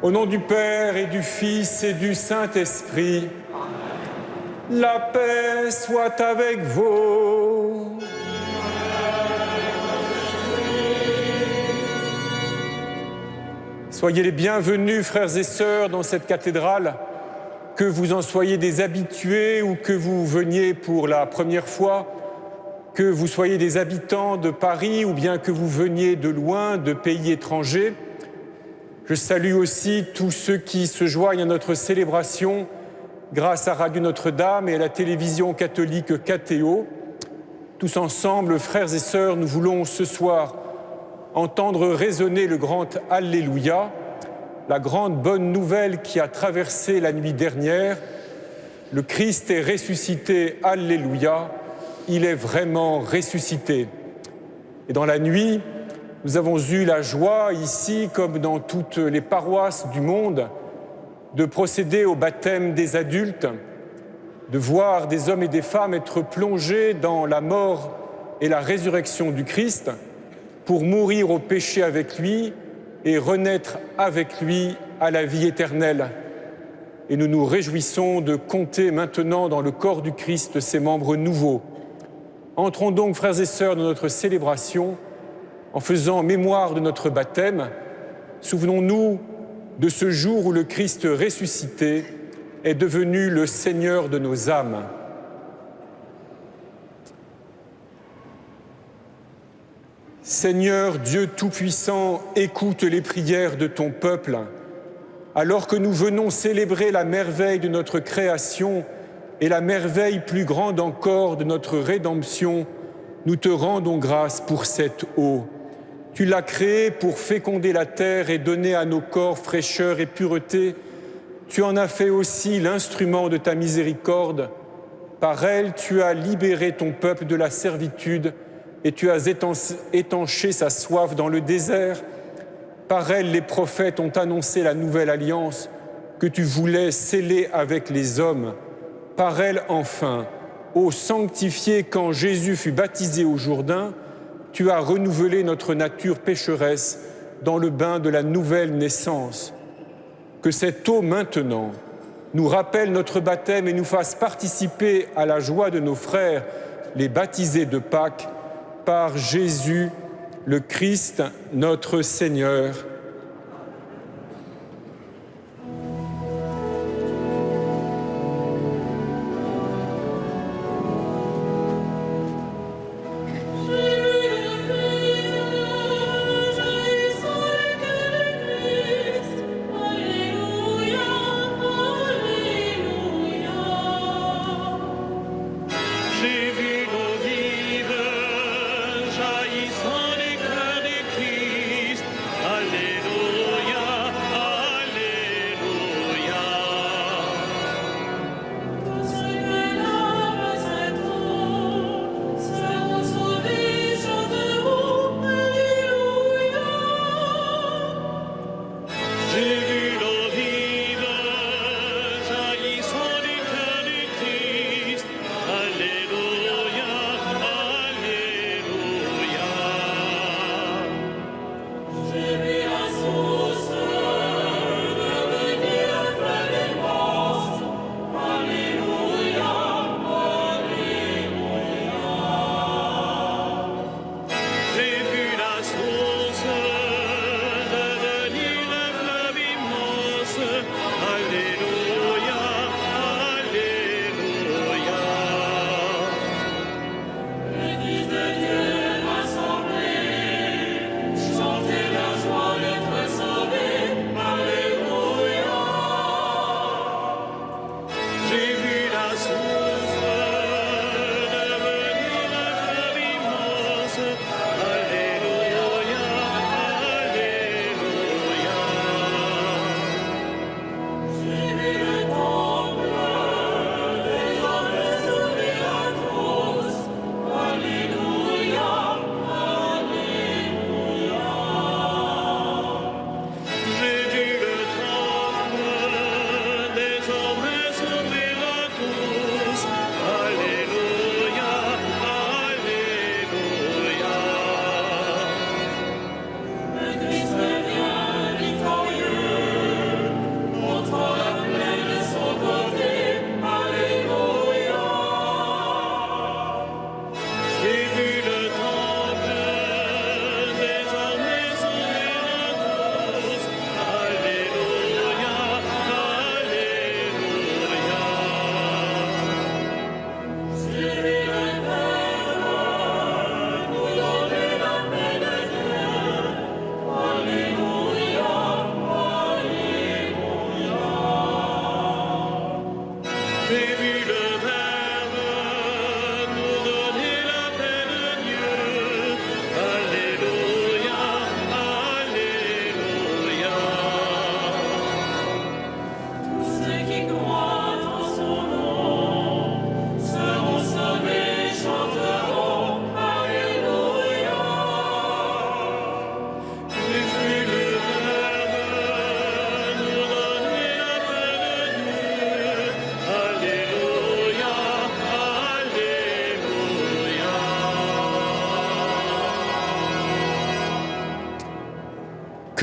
Au nom du Père et du Fils et du Saint-Esprit, la paix soit avec vous. Soyez les bienvenus, frères et sœurs, dans cette cathédrale, que vous en soyez des habitués ou que vous veniez pour la première fois, que vous soyez des habitants de Paris ou bien que vous veniez de loin, de pays étrangers. Je salue aussi tous ceux qui se joignent à notre célébration grâce à Radio Notre-Dame et à la télévision catholique KTO. Tous ensemble, frères et sœurs, nous voulons ce soir entendre résonner le grand Alléluia, la grande bonne nouvelle qui a traversé la nuit dernière. Le Christ est ressuscité, Alléluia, il est vraiment ressuscité. Et dans la nuit, nous avons eu la joie, ici comme dans toutes les paroisses du monde, de procéder au baptême des adultes, de voir des hommes et des femmes être plongés dans la mort et la résurrection du Christ pour mourir au péché avec lui et renaître avec lui à la vie éternelle. Et nous nous réjouissons de compter maintenant dans le corps du Christ ses membres nouveaux. Entrons donc, frères et sœurs, dans notre célébration en faisant mémoire de notre baptême. Souvenons-nous de ce jour où le Christ ressuscité est devenu le Seigneur de nos âmes. Seigneur Dieu Tout-Puissant, écoute les prières de ton peuple. Alors que nous venons célébrer la merveille de notre création et la merveille plus grande encore de notre rédemption, nous te rendons grâce pour cette eau. Tu l'as créée pour féconder la terre et donner à nos corps fraîcheur et pureté. Tu en as fait aussi l'instrument de ta miséricorde. Par elle, tu as libéré ton peuple de la servitude et tu as étanché sa soif dans le désert. Par elle, les prophètes ont annoncé la nouvelle alliance que tu voulais sceller avec les hommes. Par elle, enfin, ô sanctifié quand Jésus fut baptisé au Jourdain, tu as renouvelé notre nature pécheresse dans le bain de la nouvelle naissance. Que cette eau maintenant nous rappelle notre baptême et nous fasse participer à la joie de nos frères, les baptisés de Pâques, par Jésus, le Christ, notre Seigneur.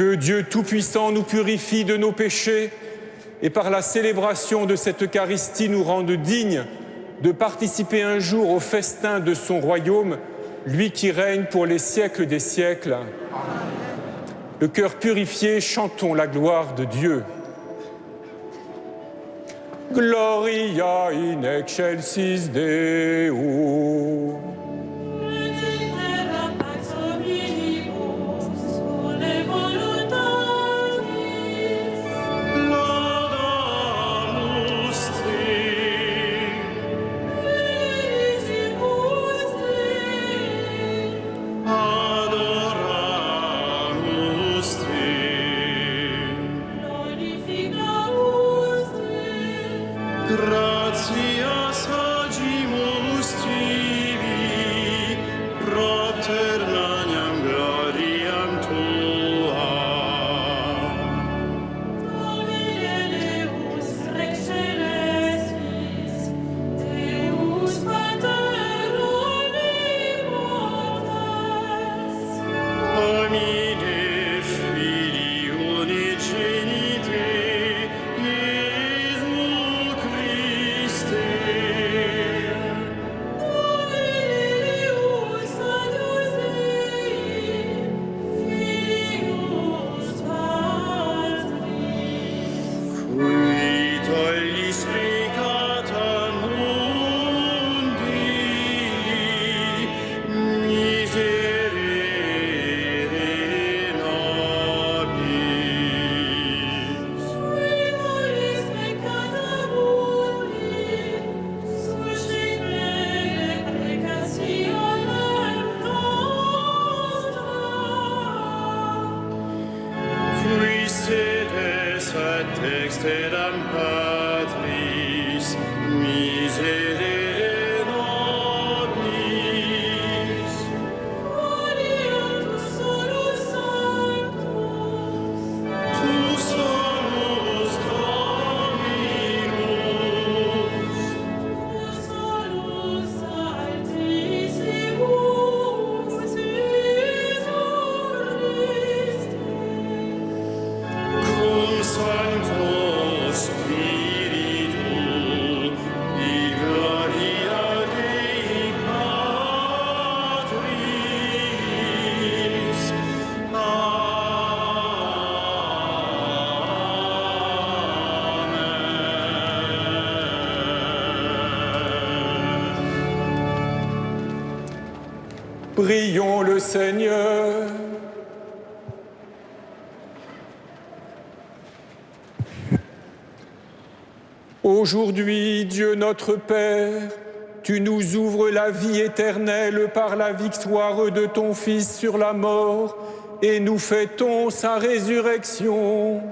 Que Dieu Tout-Puissant nous purifie de nos péchés et par la célébration de cette Eucharistie nous rende dignes de participer un jour au festin de son royaume, lui qui règne pour les siècles des siècles. Le cœur purifié, chantons la gloire de Dieu. Gloria in excelsis Deo. Gratias agimus tibi, propter magnam gloriam tua. Domine Deus Rex Celestis, Deus Pater omnipotens, Domine Filii unigenite, Iesu Christe. Deus Agnus Dei, Filius Patris, Qui tollis peccata mundi, miserere nobis. Vitoris peccata mundi, suscite deprecationem nostra. Qui sedes ad dexteram Patris, miserere nobis. Gloria tu solus sanctus, Tu solus Dominus, tu solus altissimus Iesu Christe, cum Sancto Spiritu, in gloria Dei Patris. Amen. Prions le Seigneur. Aujourd'hui, Dieu notre Père, tu nous ouvres la vie éternelle par la victoire de ton Fils sur la mort et nous fêtons sa résurrection.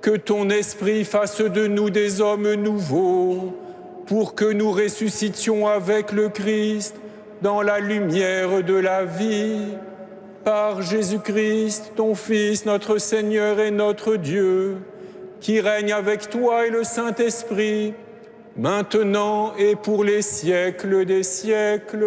Que ton Esprit fasse de nous des hommes nouveaux pour que nous ressuscitions avec le Christ dans la lumière de la vie. Par Jésus-Christ, ton Fils, notre Seigneur et notre Dieu, qui règne avec toi et le Saint-Esprit, maintenant et pour les siècles des siècles.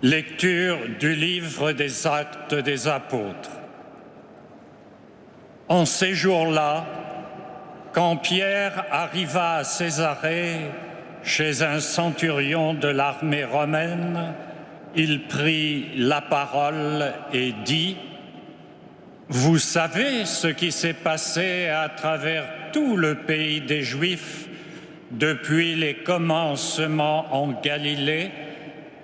Lecture du livre des Actes des Apôtres. En ces jours-là, quand Pierre arriva à Césarée, chez un centurion de l'armée romaine, il prit la parole et dit : « Vous savez ce qui s'est passé à travers tout le pays des Juifs depuis les commencements en Galilée,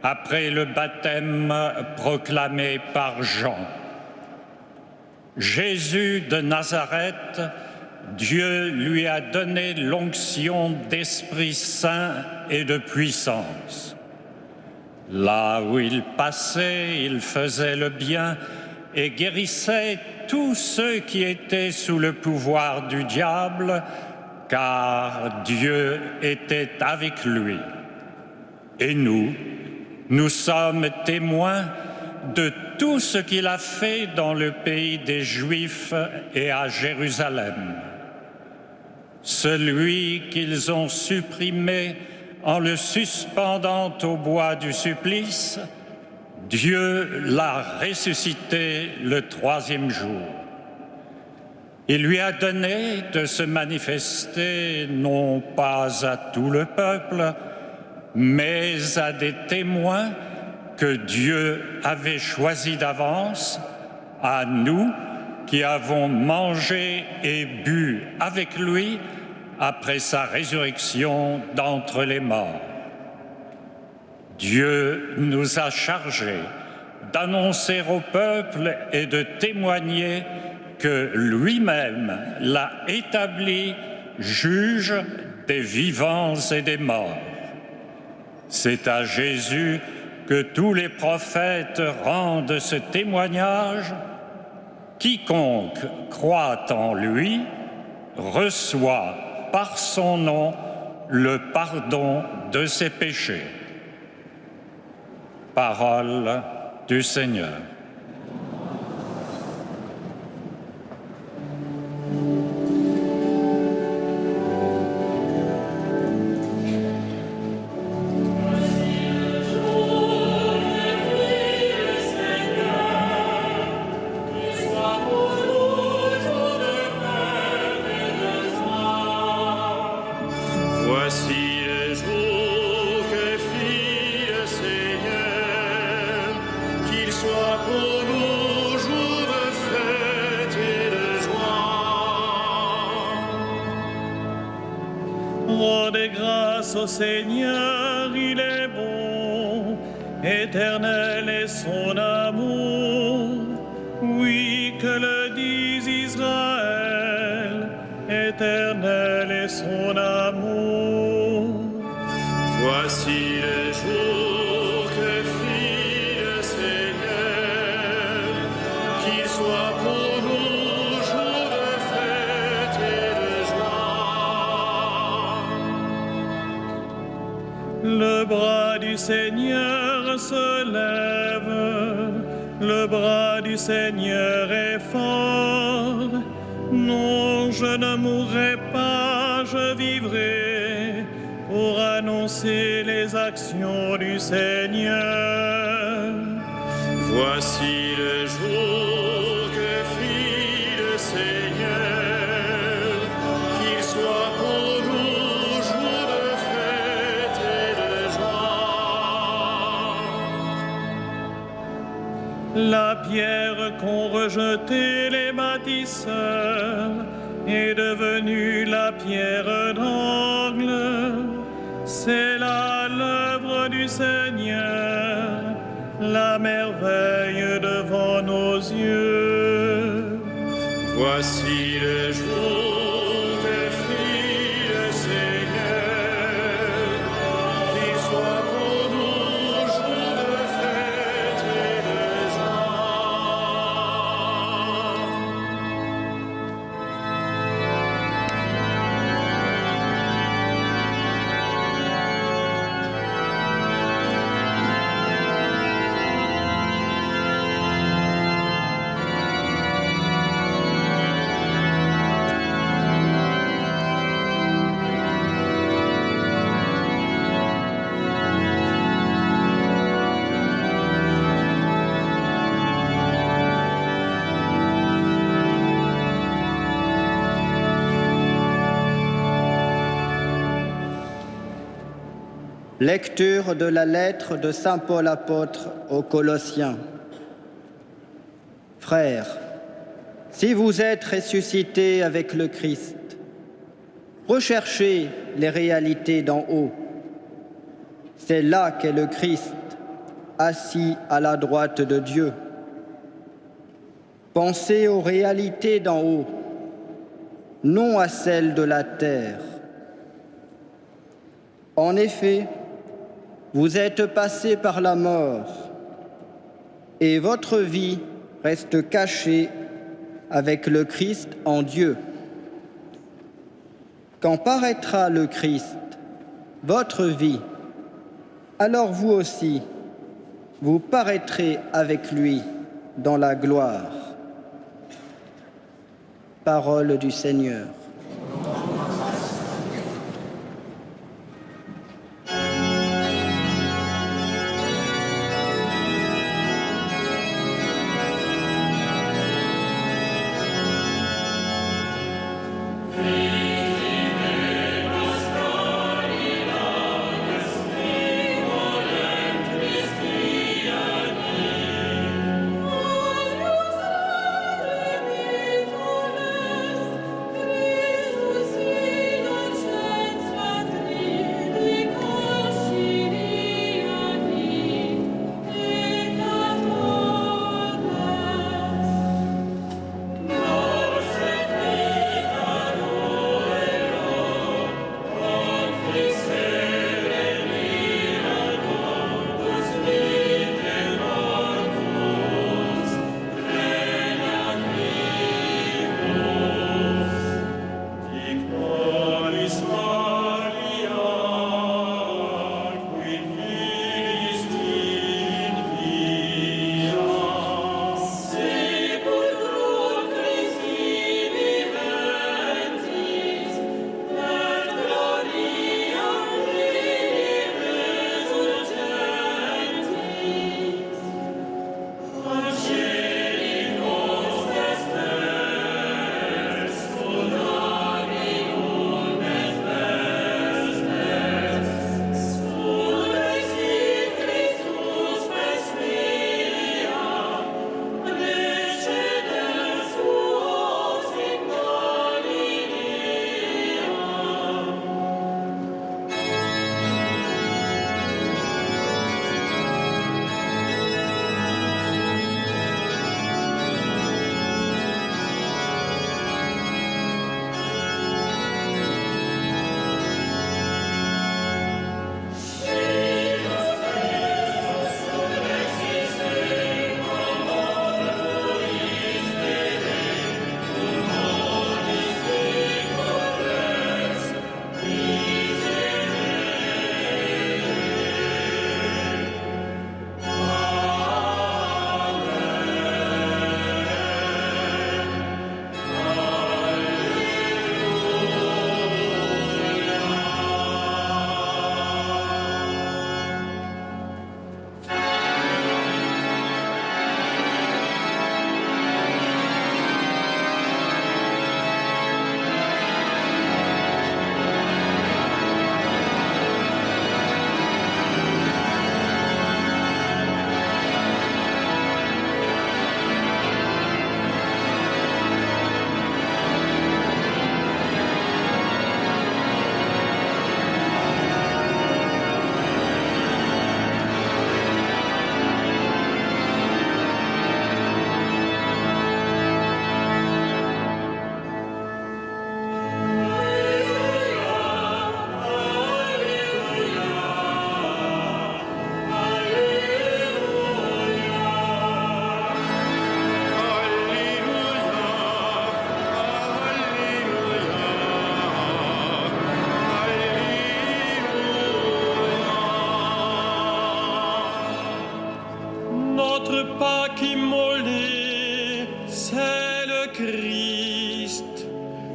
après le baptême proclamé par Jean. Jésus de Nazareth, Dieu lui a donné l'onction d'Esprit Saint et de puissance. Là où il passait, il faisait le bien et guérissait tous ceux qui étaient sous le pouvoir du diable, car Dieu était avec lui. Et nous sommes témoins de tout ce qu'il a fait dans le pays des Juifs et à Jérusalem. Celui qu'ils ont supprimé en le suspendant au bois du supplice, Dieu l'a ressuscité le troisième jour. Il lui a donné de se manifester non pas à tout le peuple, mais à des témoins que Dieu avait choisis d'avance, à nous qui avons mangé et bu avec lui après sa résurrection d'entre les morts. Dieu nous a chargés d'annoncer au peuple et de témoigner que lui-même l'a établi juge des vivants et des morts. C'est à Jésus que tous les prophètes rendent ce témoignage. Quiconque croit en lui reçoit par son nom le pardon de ses péchés. Parole du Seigneur. Rendez grâce au Seigneur, il est bon, éternel est son amour. Oui, que le dise Israël, éternel est son amour. Voici le jour que fit le Seigneur, qu'il soit pour nous jour de fête et de joie. Le bras du Seigneur se lève, le bras du Seigneur est fort. Non, je ne mourrai pas, je vivrai pour annoncer les actions du Seigneur. Voici le jour que fit le Seigneur, qu'il soit pour nous jour de fête et de joie. La pierre qu'ont rejetée les bâtisseurs est devenue la pierre d'angle. C'est là l'œuvre du Seigneur, la merveille devant nos yeux. Voici le jour que fit le Seigneur, qu'il soit pour nous jour de fête et de Lecture de la lettre de saint Paul apôtre aux Colossiens. Frères, si vous êtes ressuscités avec le Christ, recherchez les réalités d'en haut. C'est là qu'est le Christ, assis à la droite de Dieu. Pensez aux réalités d'en haut, non à celles de la terre. En effet, vous êtes passés par la mort, et votre vie reste cachée avec le Christ en Dieu. Quand paraîtra le Christ, votre vie, alors vous aussi, vous paraîtrez avec lui dans la gloire. Parole du Seigneur.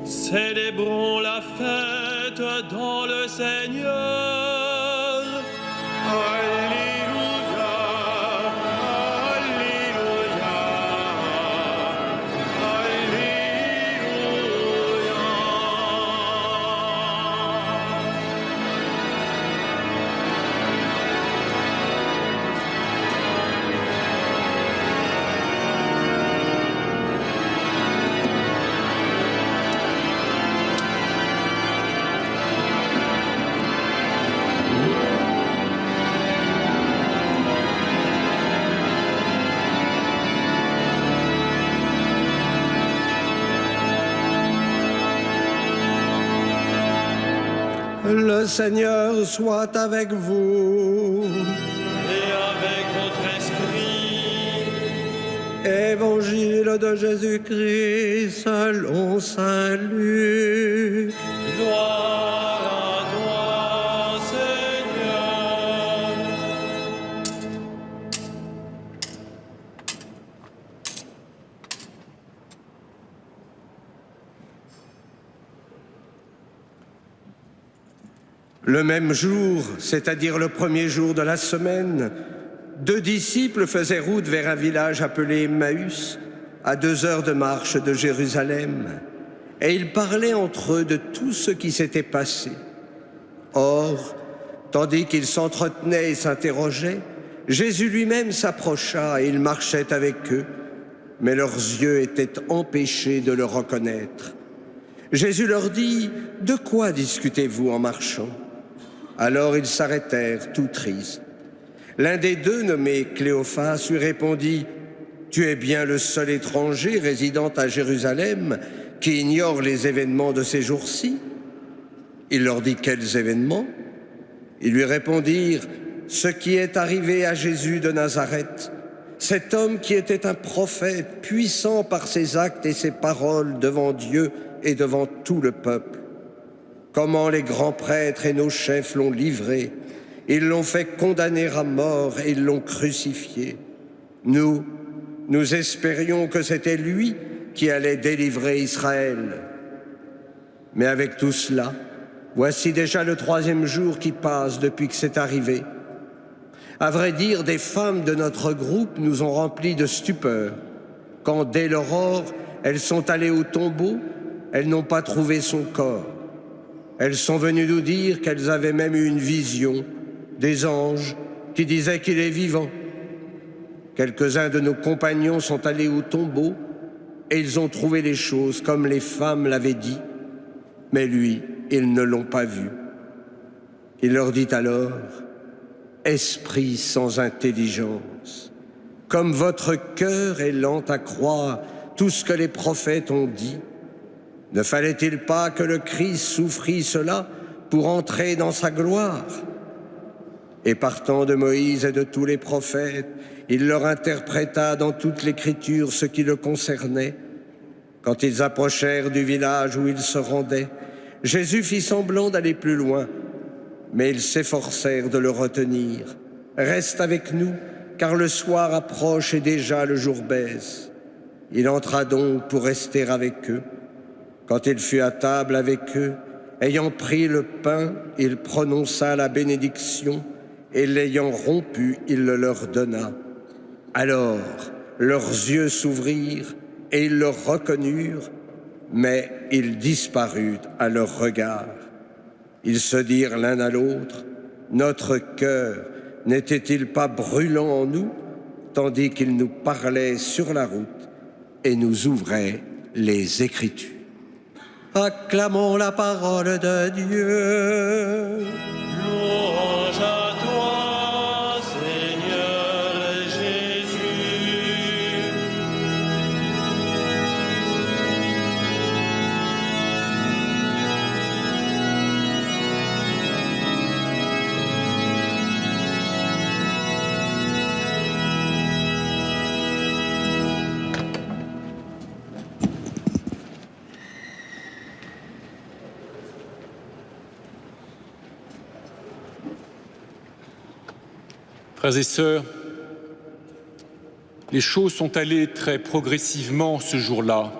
Célébrons la fête dans le Seigneur. Alléluia, Alléluia, Le Seigneur soit avec vous. Et avec votre esprit. Évangile de Jésus-Christ selon saint Luc. Gloire à toi, Seigneur. Le même jour, c'est-à-dire le premier jour de la semaine, 2 disciples faisaient route vers un village appelé Emmaüs, à 2 heures de marche de Jérusalem, et ils parlaient entre eux de tout ce qui s'était passé. Or, tandis qu'ils s'entretenaient et s'interrogeaient, Jésus lui-même s'approcha et il marchait avec eux, mais leurs yeux étaient empêchés de le reconnaître. Jésus leur dit : « De quoi discutez-vous en marchant ?» Alors ils s'arrêtèrent, tout tristes. L'un des deux, nommé Cléophas, lui répondit : « Tu es bien le seul étranger résidant à Jérusalem qui ignore les événements de ces jours-ci ?» Il leur dit : « Quels événements ?» Ils lui répondirent : « Ce qui est arrivé à Jésus de Nazareth, cet homme qui était un prophète, puissant par ses actes et ses paroles devant Dieu et devant tout le peuple. Comment les grands prêtres et nos chefs l'ont livré, ils l'ont fait condamner à mort et ils l'ont crucifié. Nous espérions que c'était lui qui allait délivrer Israël. Mais avec tout cela, voici déjà le 3e jour qui passe depuis que c'est arrivé. À vrai dire, des femmes de notre groupe nous ont remplis de stupeur, quand dès l'aurore, elles sont allées au tombeau, elles n'ont pas trouvé son corps. Elles sont venues nous dire qu'elles avaient même eu une vision, des anges qui disaient qu'il est vivant. Quelques-uns de nos compagnons sont allés au tombeau et ils ont trouvé les choses comme les femmes l'avaient dit, mais lui, ils ne l'ont pas vu. Il leur dit alors : « Esprit sans intelligence, comme votre cœur est lent à croire tout ce que les prophètes ont dit, ne fallait-il pas que le Christ souffrit cela pour entrer dans sa gloire ? Et partant de Moïse et de tous les prophètes, il leur interpréta dans toute l'Écriture ce qui le concernait. Quand ils approchèrent du village où ils se rendaient, Jésus fit semblant d'aller plus loin, mais ils s'efforcèrent de le retenir. « Reste avec nous, car le soir approche et déjà le jour baisse. » Il entra donc pour rester avec eux. Quand il fut à table avec eux, ayant pris le pain, il prononça la bénédiction, et l'ayant rompu, il le leur donna. Alors leurs yeux s'ouvrirent, et ils le reconnurent, mais il disparut à leur regard. Ils se dirent l'un à l'autre : « Notre cœur n'était-il pas brûlant en nous, tandis qu'il nous parlait sur la route et nous ouvrait les Écritures ?» Acclamons la parole de Dieu. Louange à toi, Seigneur Jésus. Frères et sœurs, les choses sont allées très progressivement ce jour-là.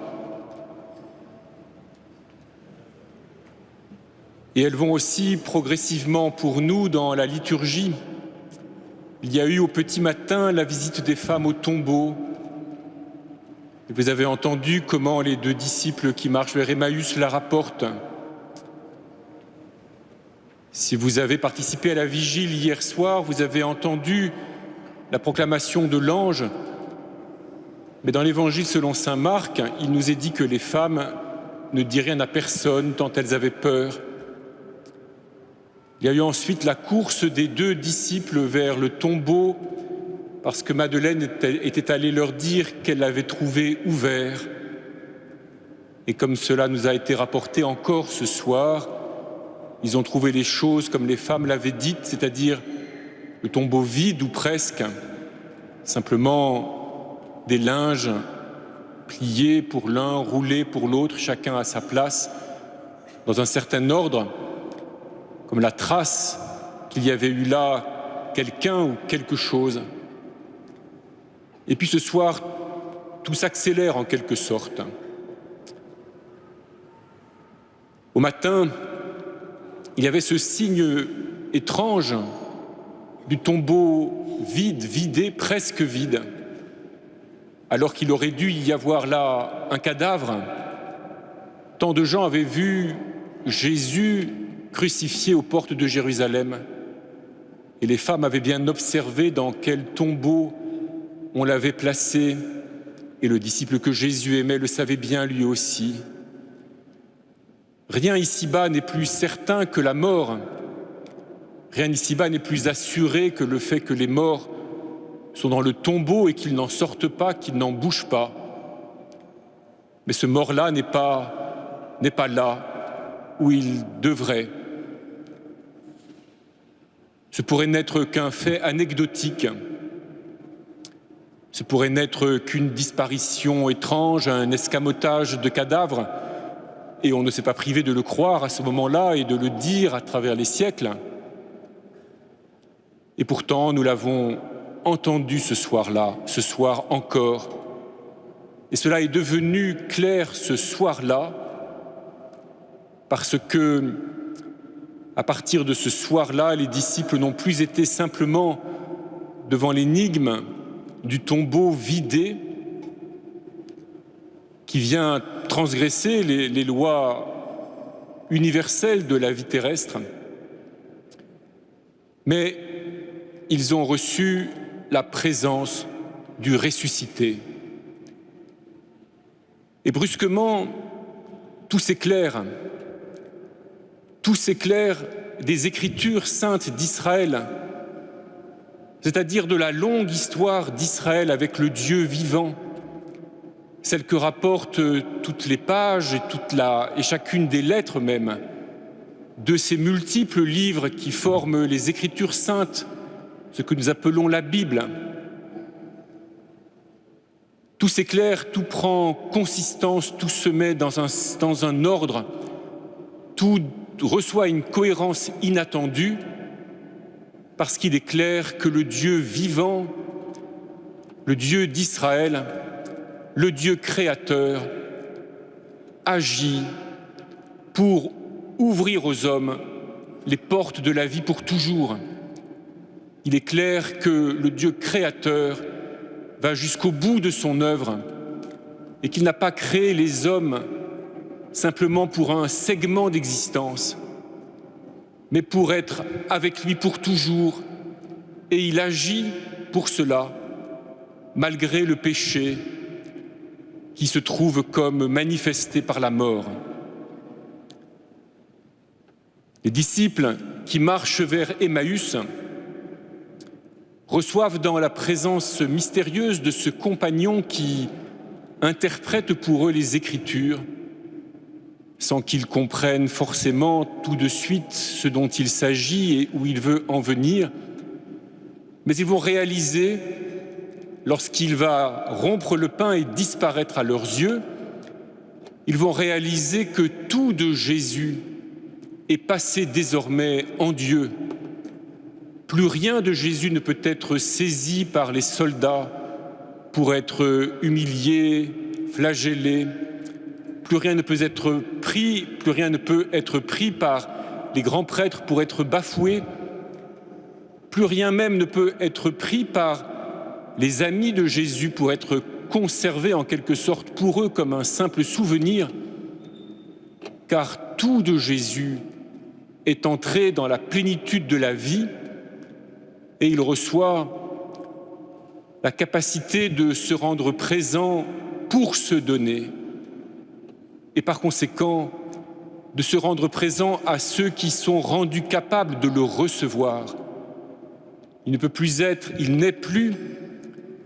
Et elles vont aussi progressivement pour nous dans la liturgie. Il y a eu au petit matin la visite des femmes au tombeau. Et vous avez entendu comment les 2 disciples qui marchent vers Emmaüs la rapportent. Si vous avez participé à la vigile hier soir, vous avez entendu la proclamation de l'ange. Mais dans l'évangile selon saint Marc, il nous est dit que les femmes ne disent rien à personne tant elles avaient peur. Il y a eu ensuite la course des 2 disciples vers le tombeau parce que Madeleine était allée leur dire qu'elle l'avait trouvé ouvert. Et comme cela nous a été rapporté encore ce soir, Ils ont trouvé les choses comme les femmes l'avaient dites, c'est-à-dire le tombeau vide ou presque, simplement des linges pliés pour l'un, roulés pour l'autre, chacun à sa place, dans un certain ordre, comme la trace qu'il y avait eu là quelqu'un ou quelque chose. Et puis ce soir, tout s'accélère en quelque sorte. Au matin, il y avait ce signe étrange du tombeau vide, vidé, presque vide, alors qu'il aurait dû y avoir là un cadavre. Tant de gens avaient vu Jésus crucifié aux portes de Jérusalem, et les femmes avaient bien observé dans quel tombeau on l'avait placé, et le disciple que Jésus aimait le savait bien lui aussi. Rien ici-bas n'est plus certain que la mort. Rien ici-bas n'est plus assuré que le fait que les morts sont dans le tombeau et qu'ils n'en sortent pas, qu'ils n'en bougent pas. Mais ce mort-là n'est pas là où il devrait. Ce pourrait n'être qu'un fait anecdotique. Ce pourrait n'être qu'une disparition étrange, un escamotage de cadavres, et on ne s'est pas privé de le croire à ce moment-là et de le dire à travers les siècles. Et pourtant, nous l'avons entendu ce soir-là, ce soir encore. Et cela est devenu clair ce soir-là, parce que, à partir de ce soir-là, les disciples n'ont plus été simplement devant l'énigme du tombeau vidé qui vient transgresser les lois universelles de la vie terrestre, mais ils ont reçu la présence du ressuscité. Et brusquement, tout s'éclaire des Écritures saintes d'Israël, c'est-à-dire de la longue histoire d'Israël avec le Dieu vivant, celle que rapportent toutes les pages et chacune des lettres même de ces multiples livres qui forment les Écritures saintes, ce que nous appelons la Bible. Tout s'éclaire, tout prend consistance, tout se met dans un ordre, tout reçoit une cohérence inattendue, parce qu'il est clair que le Dieu vivant, le Dieu d'Israël, le Dieu créateur, agit pour ouvrir aux hommes les portes de la vie pour toujours. Il est clair que le Dieu créateur va jusqu'au bout de son œuvre et qu'il n'a pas créé les hommes simplement pour un segment d'existence, mais pour être avec lui pour toujours. Et il agit pour cela, malgré le péché qui se trouve comme manifesté par la mort. Les disciples qui marchent vers Emmaüs reçoivent dans la présence mystérieuse de ce compagnon qui interprète pour eux les Écritures, sans qu'ils comprennent forcément tout de suite ce dont il s'agit et où il veut en venir, mais ils vont réaliser, lorsqu'il va rompre le pain et disparaître à leurs yeux, ils vont réaliser que tout de Jésus est passé désormais en Dieu. Plus rien de Jésus ne peut être saisi par les soldats pour être humilié, flagellé. Plus rien ne peut être pris par les grands prêtres pour être bafoué. Plus rien même ne peut être pris par les amis de Jésus pour être conservé en quelque sorte pour eux comme un simple souvenir, car tout de Jésus est entré dans la plénitude de la vie et il reçoit la capacité de se rendre présent pour se donner et par conséquent de se rendre présent à ceux qui sont rendus capables de le recevoir. Il n'est plus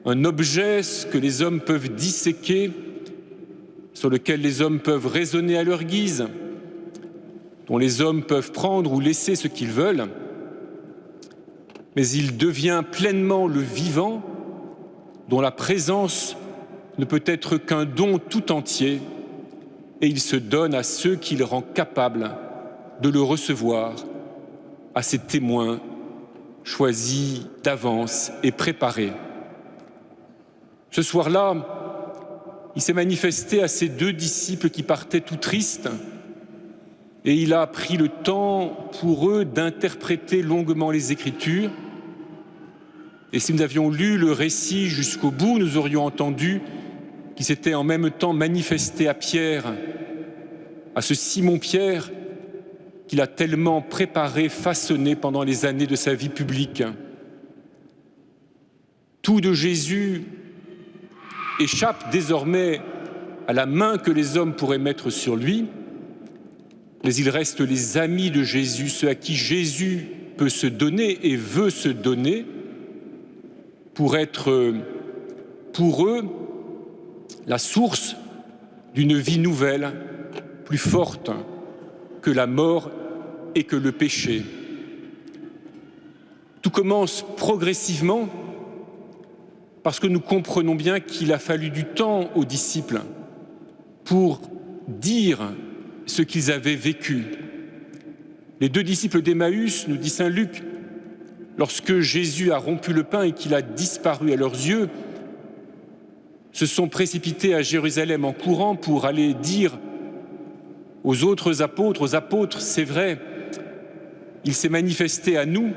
un objet que les hommes peuvent disséquer, sur lequel les hommes peuvent raisonner à leur guise, dont les hommes peuvent prendre ou laisser ce qu'ils veulent, mais il devient pleinement le vivant, dont la présence ne peut être qu'un don tout entier, et il se donne à ceux qu'il rend capables de le recevoir, à ses témoins choisis d'avance et préparés. Ce soir-là, il s'est manifesté à ses 2 disciples qui partaient tout tristes, et il a pris le temps pour eux d'interpréter longuement les Écritures. Et si nous avions lu le récit jusqu'au bout, nous aurions entendu qu'il s'était en même temps manifesté à Pierre, à ce Simon-Pierre qu'il a tellement préparé, façonné pendant les années de sa vie publique. Tout de Jésus échappe désormais à la main que les hommes pourraient mettre sur lui, mais il reste les amis de Jésus, ceux à qui Jésus peut se donner et veut se donner pour être, pour eux, la source d'une vie nouvelle, plus forte que la mort et que le péché. Tout commence progressivement parce que nous comprenons bien qu'il a fallu du temps aux disciples pour dire ce qu'ils avaient vécu. Les 2 disciples d'Emmaüs, nous dit saint Luc, lorsque Jésus a rompu le pain et qu'il a disparu à leurs yeux, se sont précipités à Jérusalem en courant pour aller dire aux autres apôtres, c'est vrai, il s'est manifesté à nous,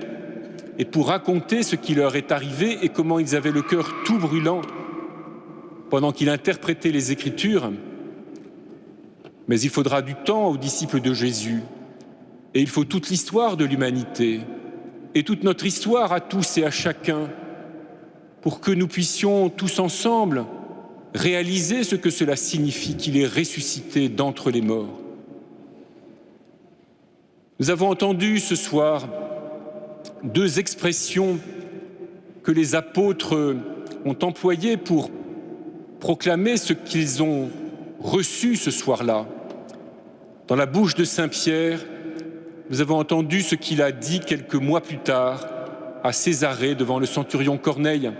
et pour raconter ce qui leur est arrivé et comment ils avaient le cœur tout brûlant pendant qu'il interprétait les Écritures. Mais il faudra du temps aux disciples de Jésus, et il faut toute l'histoire de l'humanité, et toute notre histoire à tous et à chacun, pour que nous puissions tous ensemble réaliser ce que cela signifie qu'il est ressuscité d'entre les morts. Nous avons entendu ce soir 2 expressions que les apôtres ont employées pour proclamer ce qu'ils ont reçu ce soir-là. Dans la bouche de saint Pierre, nous avons entendu ce qu'il a dit quelques mois plus tard à Césarée devant le centurion Corneille.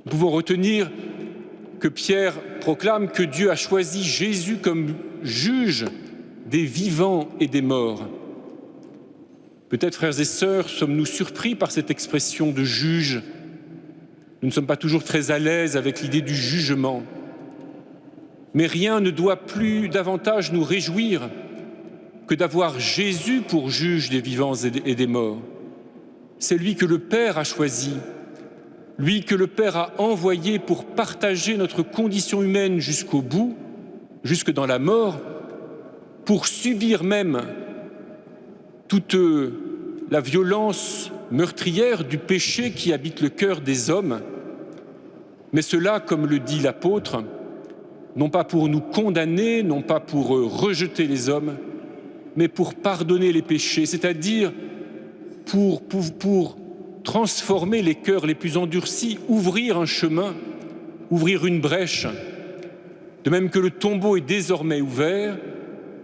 Nous pouvons retenir que Pierre proclame que Dieu a choisi Jésus comme juge des vivants et des morts. Peut-être, frères et sœurs, sommes-nous surpris par cette expression de juge. Nous ne sommes pas toujours très à l'aise avec l'idée du jugement. Mais rien ne doit plus davantage nous réjouir que d'avoir Jésus pour juge des vivants et des morts. C'est lui que le Père a choisi, lui que le Père a envoyé pour partager notre condition humaine jusqu'au bout, jusque dans la mort, pour subir même toute la violence meurtrière du péché qui habite le cœur des hommes, mais cela, comme le dit l'apôtre, non pas pour nous condamner, non pas pour rejeter les hommes, mais pour pardonner les péchés, c'est-à-dire pour transformer les cœurs les plus endurcis, ouvrir un chemin, ouvrir une brèche, de même que le tombeau est désormais ouvert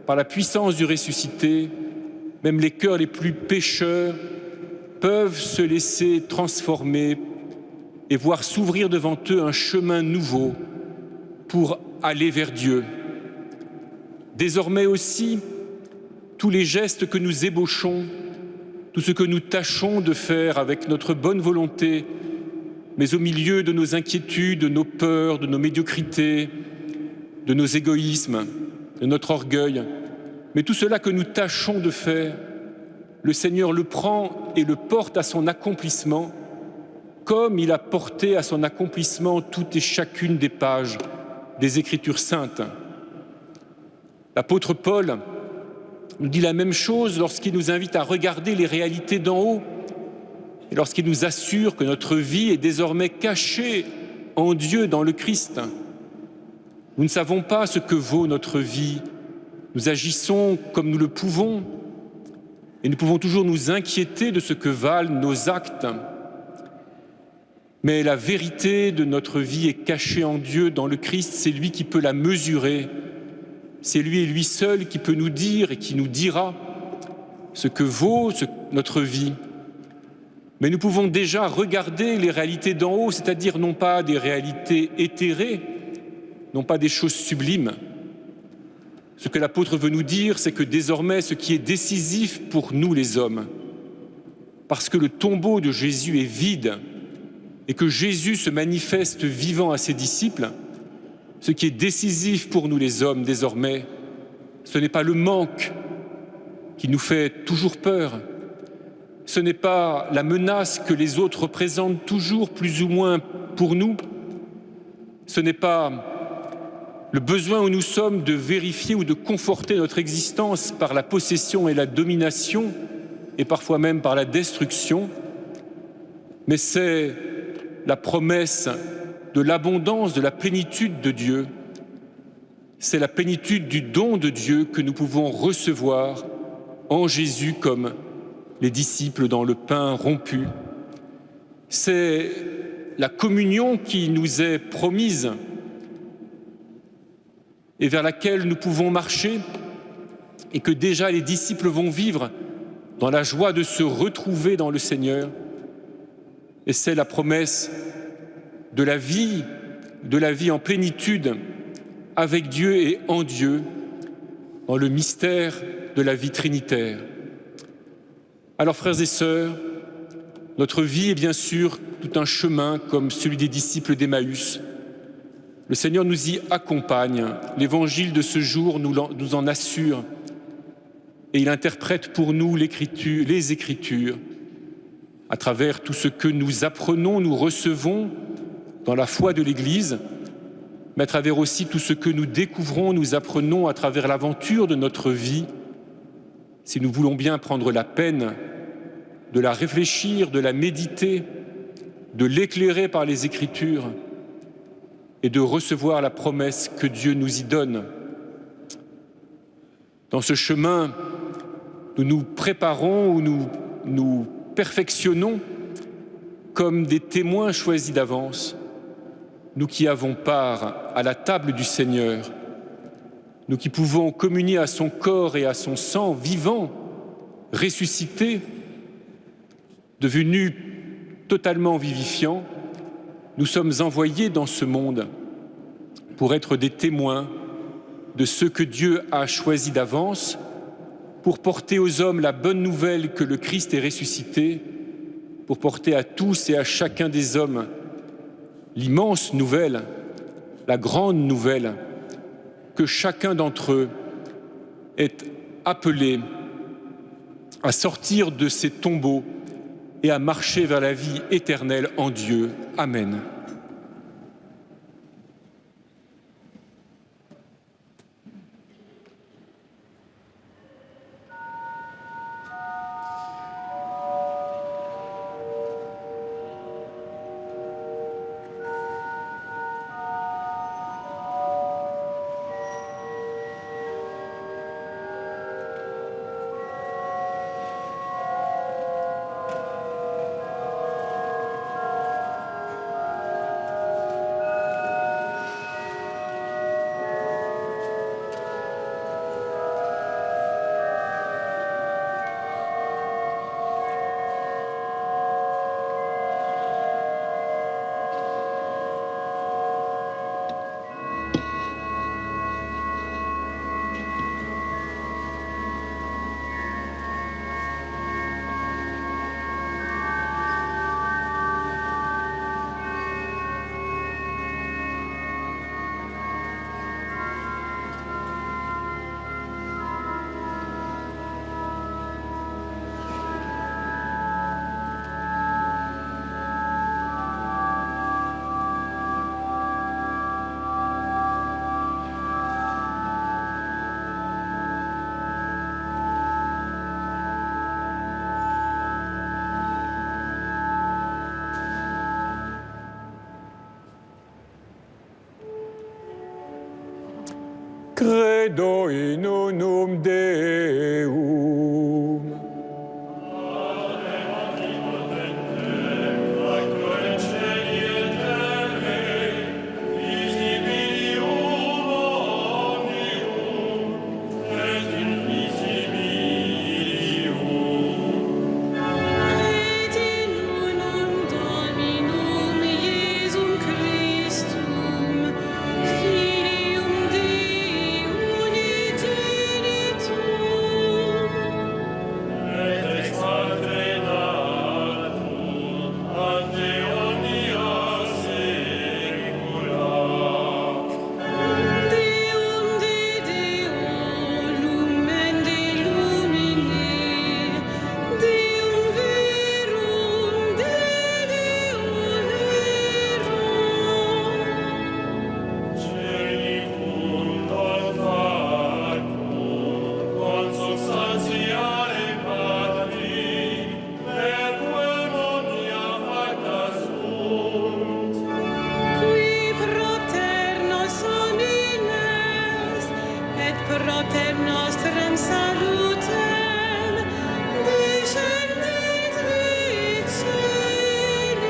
par la puissance du ressuscité. Même les cœurs les plus pécheurs peuvent se laisser transformer et voir s'ouvrir devant eux un chemin nouveau pour aller vers Dieu. Désormais aussi, tous les gestes que nous ébauchons, tout ce que nous tâchons de faire avec notre bonne volonté, mais au milieu de nos inquiétudes, de nos peurs, de nos médiocrités, de nos égoïsmes, de notre orgueil, mais tout cela que nous tâchons de faire, le Seigneur le prend et le porte à son accomplissement, comme il a porté à son accomplissement toutes et chacune des pages des Écritures saintes. L'apôtre Paul nous dit la même chose lorsqu'il nous invite à regarder les réalités d'en haut et lorsqu'il nous assure que notre vie est désormais cachée en Dieu dans le Christ. Nous ne savons pas ce que vaut notre vie. Nous agissons comme nous le pouvons et nous pouvons toujours nous inquiéter de ce que valent nos actes. Mais la vérité de notre vie est cachée en Dieu, dans le Christ, c'est lui qui peut la mesurer C'est lui et lui seul qui peut nous dire et qui nous dira ce que vaut notre vie. Mais nous pouvons déjà regarder les réalités d'en haut, c'est-à-dire non pas des réalités éthérées, non pas des choses sublimes. Ce que l'apôtre veut nous dire, c'est que désormais, ce qui est décisif pour nous les hommes, parce que le tombeau de Jésus est vide et que Jésus se manifeste vivant à ses disciples, ce qui est décisif pour nous les hommes désormais, ce n'est pas le manque qui nous fait toujours peur, ce n'est pas la menace que les autres représentent toujours plus ou moins pour nous, ce n'est pas le besoin où nous sommes de vérifier ou de conforter notre existence par la possession et la domination, et parfois même par la destruction, mais c'est la promesse de l'abondance, de la plénitude de Dieu. C'est la plénitude du don de Dieu que nous pouvons recevoir en Jésus comme les disciples dans le pain rompu. C'est la communion qui nous est promise et vers laquelle nous pouvons marcher et que déjà les disciples vont vivre dans la joie de se retrouver dans le Seigneur. Et c'est la promesse de la vie en plénitude avec Dieu et en Dieu, dans le mystère de la vie trinitaire. Alors, frères et sœurs, notre vie est bien sûr tout un chemin comme celui des disciples d'Emmaüs. Le Seigneur nous y accompagne. L'évangile de ce jour nous en assure. Et il interprète pour nous les Écritures. À travers tout ce que nous apprenons, nous recevons dans la foi de l'Église, mais à travers aussi tout ce que nous découvrons, nous apprenons à travers l'aventure de notre vie. Si nous voulons bien prendre la peine de la réfléchir, de la méditer, de l'éclairer par les Écritures et de recevoir la promesse que Dieu nous y donne. Dans ce chemin, nous nous préparons ou nous perfectionnons comme des témoins choisis d'avance, nous qui avons part à la table du Seigneur, nous qui pouvons communier à son corps et à son sang vivant, ressuscité, devenu totalement vivifiant, nous sommes envoyés dans ce monde pour être des témoins de ce que Dieu a choisi d'avance, pour porter aux hommes la bonne nouvelle que le Christ est ressuscité, pour porter à tous et à chacun des hommes l'immense nouvelle, la grande nouvelle, que chacun d'entre eux est appelé à sortir de ces tombeaux et à marcher vers la vie éternelle en Dieu. Amen. Credo in unum Deum. et propter nostrem salutem, descendit vid celis.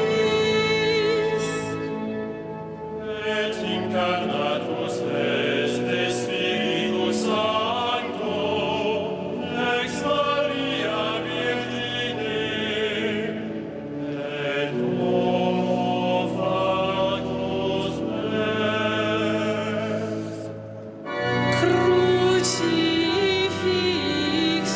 Et incarnatus est de Spiritus Sancto, ex Maria Virgine, et homo factus est. Crucifixus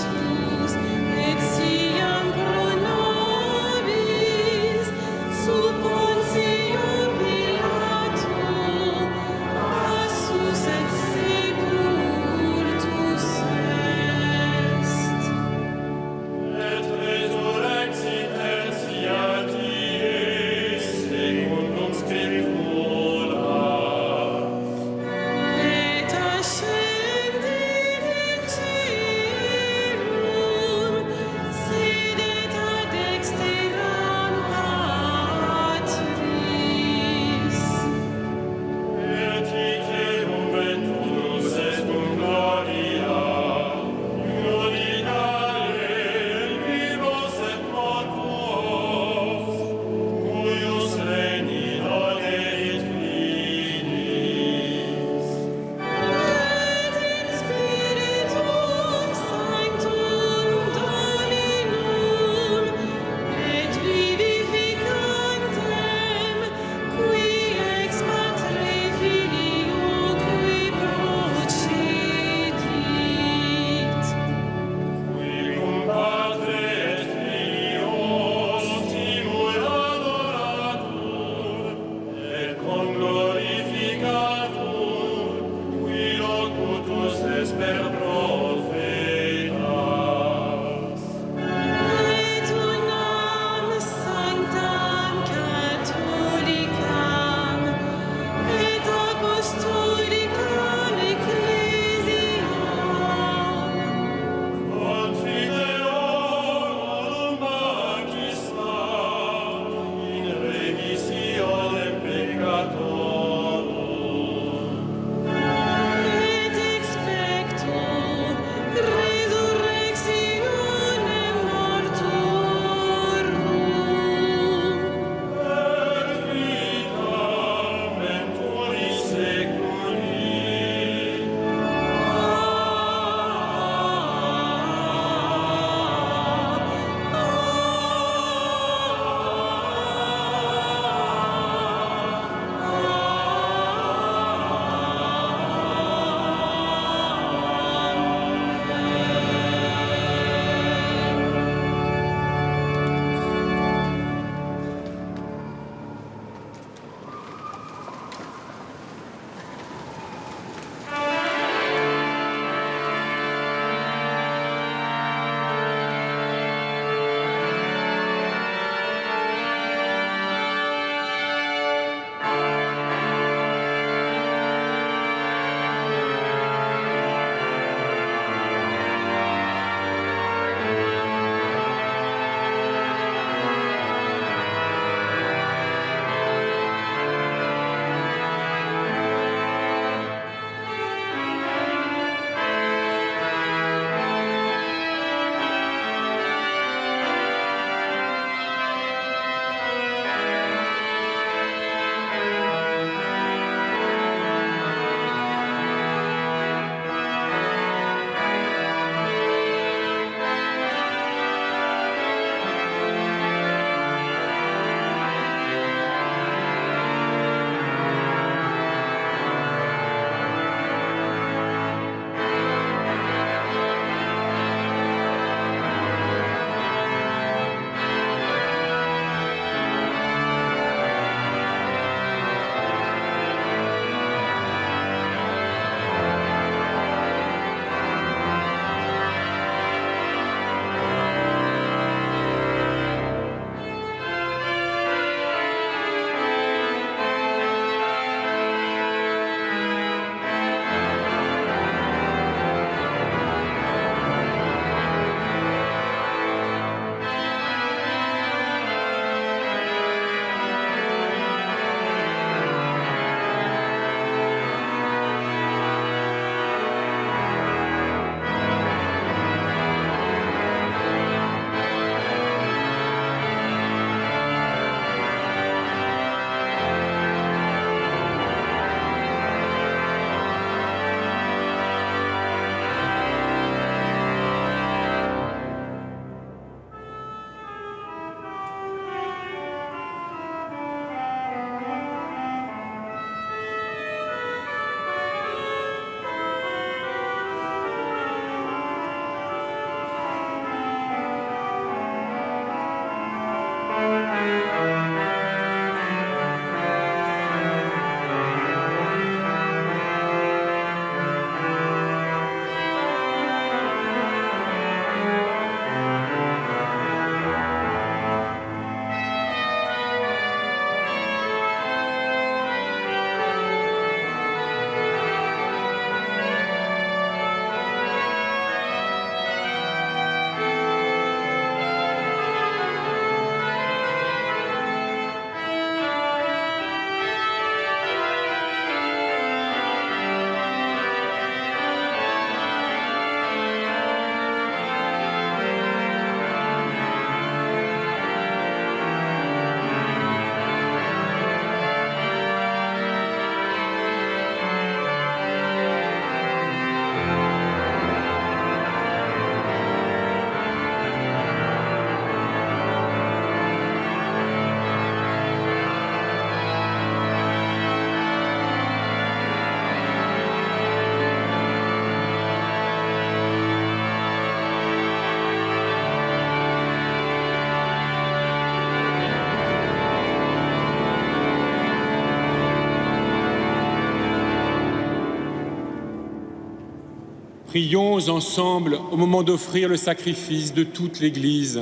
Prions ensemble au moment d'offrir le sacrifice de toute l'Église.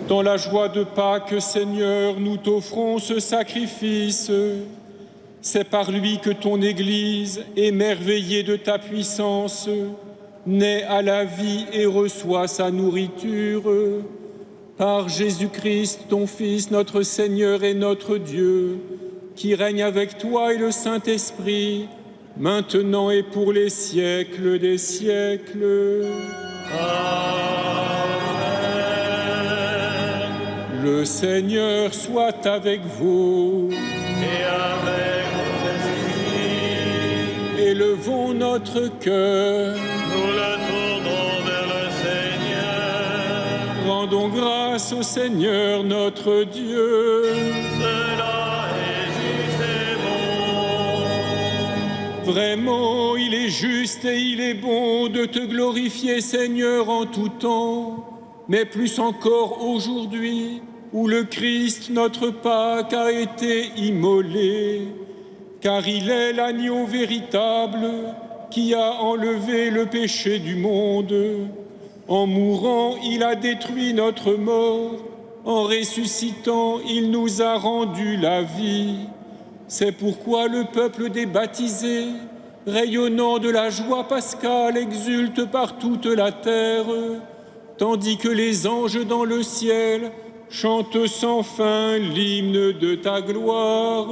Dans la joie de Pâques, Seigneur, nous t'offrons ce sacrifice. C'est par lui que ton Église, émerveillée de ta puissance, naît à la vie et reçoit sa nourriture. Par Jésus-Christ, ton Fils, notre Seigneur et notre Dieu, qui règne avec toi et le Saint-Esprit, maintenant et pour les siècles des siècles. Amen. Le Seigneur soit avec vous. Et avec votre esprit, Élevons notre cœur. nous le tournons vers le Seigneur. Rendons grâce au Seigneur notre Dieu. Cela est juste et bon. Vraiment, il est juste et il est bon de te glorifier, Seigneur, en tout temps, mais plus encore aujourd'hui, où le Christ, notre Pâque, a été immolé, car il est l'agneau véritable qui a enlevé le péché du monde. En mourant, il a détruit notre mort. En ressuscitant, il nous a rendu la vie. C'est pourquoi le peuple des baptisés, rayonnant de la joie pascale, exulte par toute la terre, tandis que les anges dans le ciel chantent sans fin l'hymne de ta gloire.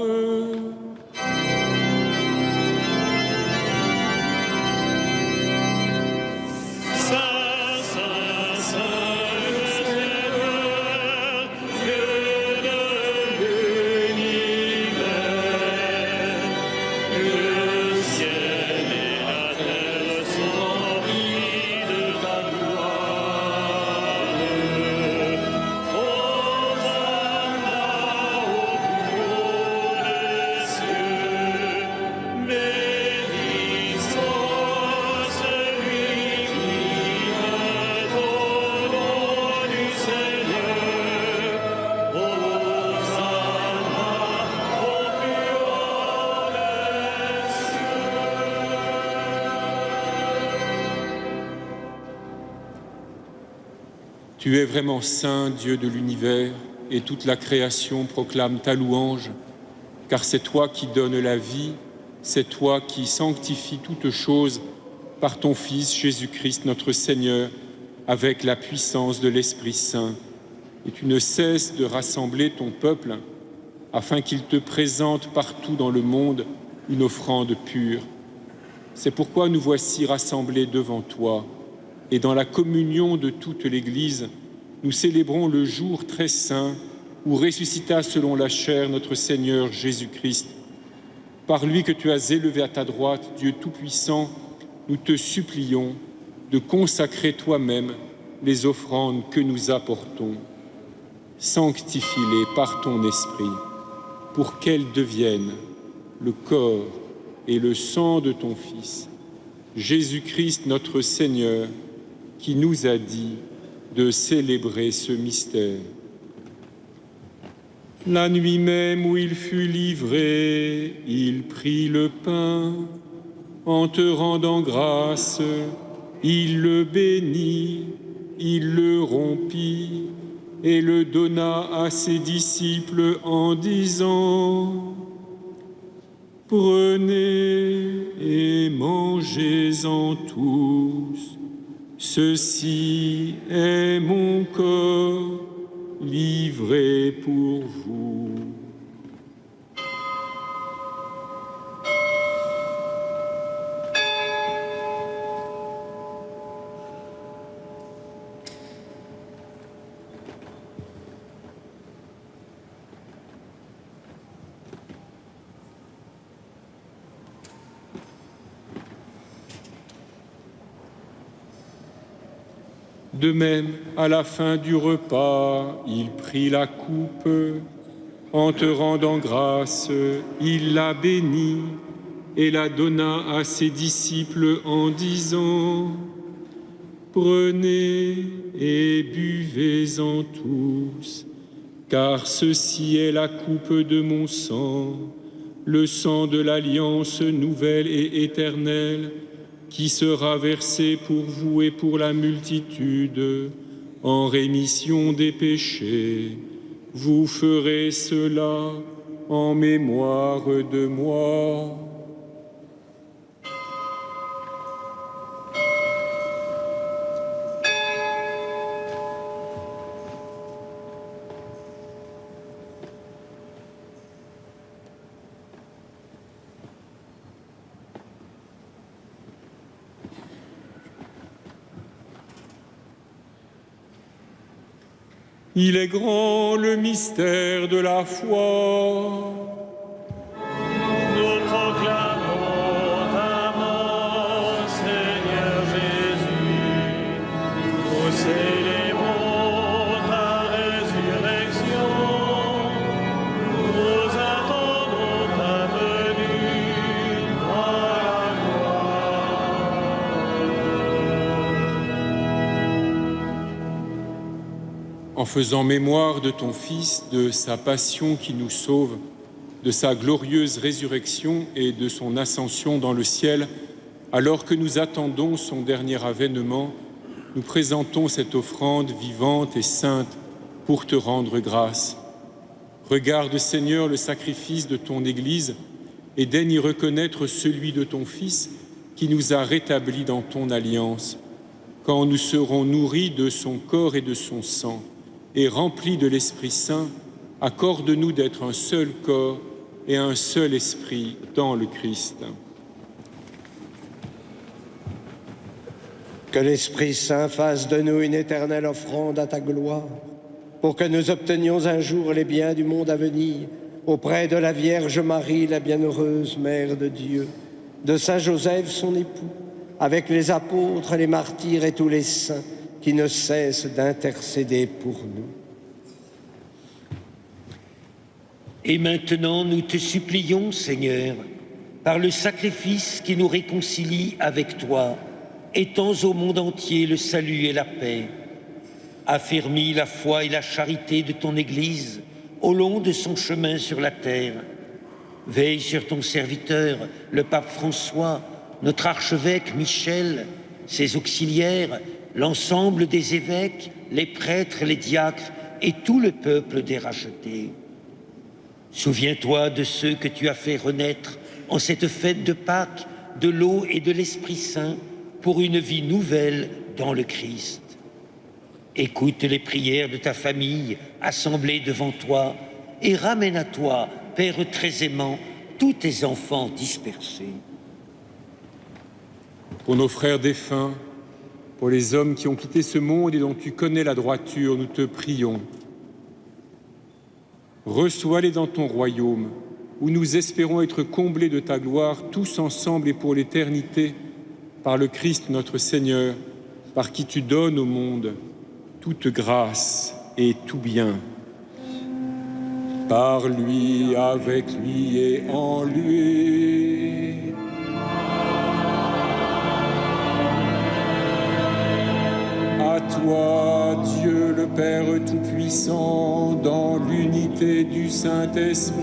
Saint, Saint, Saint, le Seigneur, Dieu de l'univers. Le ciel et la terre sont remplis de ta gloire. Hosanna au plus haut des cieux. Béni soit celui qui vient au nom du Seigneur. Hosanna au plus haut des cieux. Tu es vraiment saint, Dieu de l'univers, et toute la création proclame ta louange, car c'est toi qui donnes la vie, c'est toi qui sanctifies toutes choses par ton Fils Jésus-Christ notre Seigneur, avec la puissance de l'Esprit Saint. Et tu ne cesses de rassembler ton peuple, afin qu'il te présente partout dans le monde une offrande pure. C'est pourquoi nous voici rassemblés devant toi, et dans la communion de toute l'Église, nous célébrons le jour très saint où ressuscita selon la chair notre Seigneur Jésus-Christ. Par lui que tu as élevé à ta droite, Dieu Tout-Puissant, nous te supplions de consacrer toi-même les offrandes que nous apportons. Sanctifie-les par ton Esprit, pour qu'elles deviennent le corps et le sang de ton Fils, Jésus-Christ notre Seigneur, qui nous a dit de célébrer ce mystère. La nuit même où il fut livré, il prit le pain. En te rendant grâce, il le bénit, il le rompit et le donna à ses disciples en disant : « Prenez et mangez-en tous. Ceci est mon corps livré pour vous. » De même, à la fin du repas, il prit la coupe. En te rendant grâce, il la bénit et la donna à ses disciples en disant : « Prenez et buvez-en tous, car ceci est la coupe de mon sang, le sang de l'alliance nouvelle et éternelle, qui sera versé pour vous et pour la multitude, en rémission des péchés. Vous ferez cela en mémoire de moi. Il est grand le mystère de la foi. Nous proclamons ta mort, Seigneur Jésus. Nous célébrons ta résurrection. Nous attendons ta venue dans la gloire. En faisant mémoire de ton Fils, de sa passion qui nous sauve, de sa glorieuse résurrection et de son ascension dans le ciel, alors que nous attendons son dernier avènement, nous présentons cette offrande vivante et sainte pour te rendre grâce. Regarde, Seigneur, le sacrifice de ton Église et daigne y reconnaître celui de ton Fils qui nous a rétablis dans ton alliance. Quand nous serons nourris de son corps et de son sang et remplis de l'Esprit Saint, accorde-nous d'être un seul corps et un seul esprit dans le Christ. Que l'Esprit Saint fasse de nous une éternelle offrande à ta gloire, pour que nous obtenions un jour les biens du monde à venir, auprès de la Vierge Marie, la bienheureuse Mère de Dieu, de Saint Joseph, son époux, avec les apôtres, les martyrs et tous les saints qui ne cessent d'intercéder pour nous. Et maintenant, nous te supplions, Seigneur, par le sacrifice qui nous réconcilie avec toi, étends au monde entier le salut et la paix. Affermis la foi et la charité de ton Église au long de son chemin sur la terre. Veille sur ton serviteur, le pape François, notre archevêque Michel, ses auxiliaires, l'ensemble des évêques, les prêtres, les diacres et tout le peuple des rachetés. Souviens-toi de ceux que tu as fait renaître en cette fête de Pâques, de l'eau et de l'Esprit Saint, pour une vie nouvelle dans le Christ. Écoute les prières de ta famille assemblée devant toi et ramène à toi, Père très aimant, tous tes enfants dispersés. Pour nos frères défunts, pour les hommes qui ont quitté ce monde et dont tu connais la droiture, nous te prions. Reçois-les dans ton royaume, où nous espérons être comblés de ta gloire, tous ensemble et pour l'éternité, par le Christ notre Seigneur, par qui tu donnes au monde toute grâce et tout bien. Par lui, avec lui et en lui. À toi, Dieu le Père Tout-Puissant, dans l'unité du Saint-Esprit,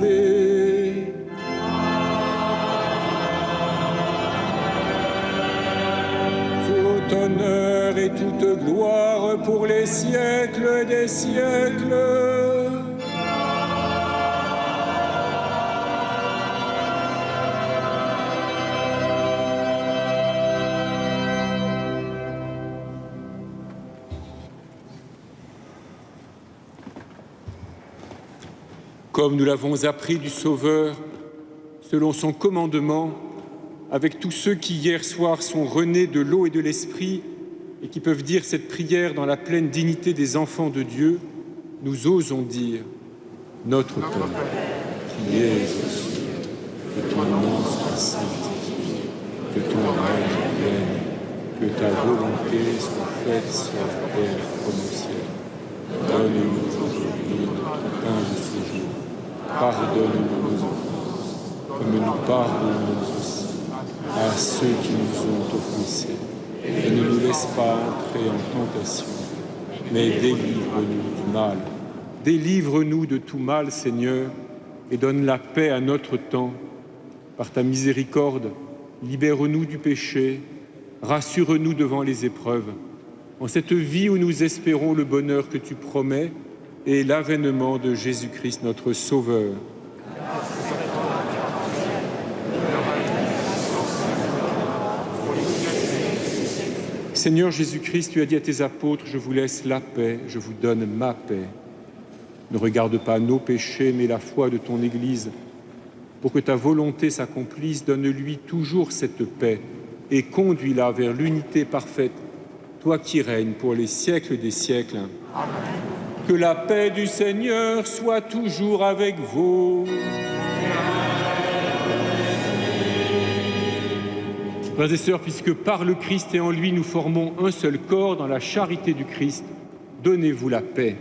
tout honneur et toute gloire pour les siècles des siècles. Comme nous l'avons appris du Sauveur, selon son commandement, avec tous ceux qui hier soir sont renés de l'eau et de l'Esprit et qui peuvent dire cette prière dans la pleine dignité des enfants de Dieu, nous osons dire « Notre Père, qui es aux cieux, que ton nom soit sanctifié, que ton règne vienne, que ta volonté soit faite sur la terre comme au ciel. Donne-nous aujourd'hui notre pain de ce jour. Pardonne-nous nos offenses, comme nous pardonnons aussi à ceux qui nous ont offensés. Et ne nous laisse pas entrer en tentation, mais délivre-nous du mal. Délivre-nous de tout mal, Seigneur, et donne la paix à notre temps, Par ta miséricorde, libère-nous du péché, rassure-nous devant les épreuves. En cette vie où nous espérons le bonheur que tu promets et l'avènement de Jésus-Christ, notre Sauveur. Seigneur Jésus-Christ, tu as dit à tes apôtres, je vous laisse la paix, je vous donne ma paix. Ne regarde pas nos péchés, mais la foi de ton Église. Pour que ta volonté s'accomplisse, donne-lui toujours cette paix et conduis-la vers l'unité parfaite, toi qui règnes pour les siècles des siècles. Amen. Que la paix du Seigneur soit toujours avec vous. Frères et sœurs, puisque par le Christ et en lui nous formons un seul corps dans la charité du Christ, donnez-vous la paix.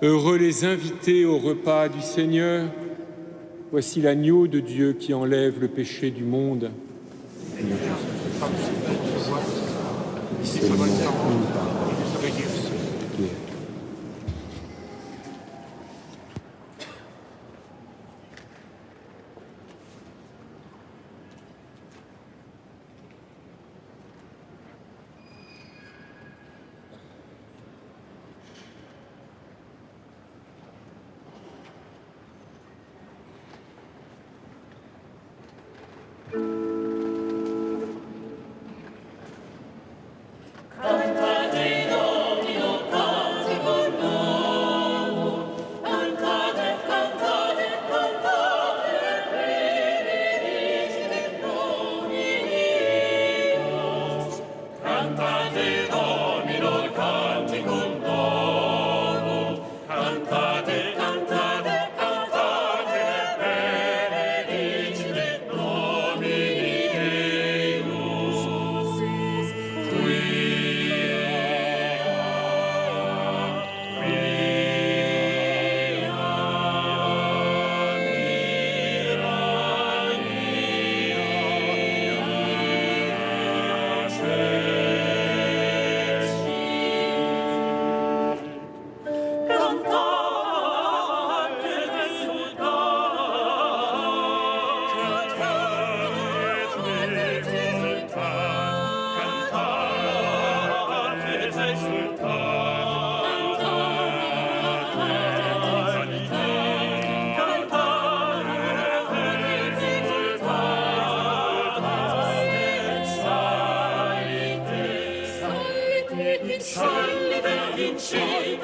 Heureux les invités au repas du Seigneur. Voici l'agneau de Dieu qui enlève le péché du monde. Cantate Domini We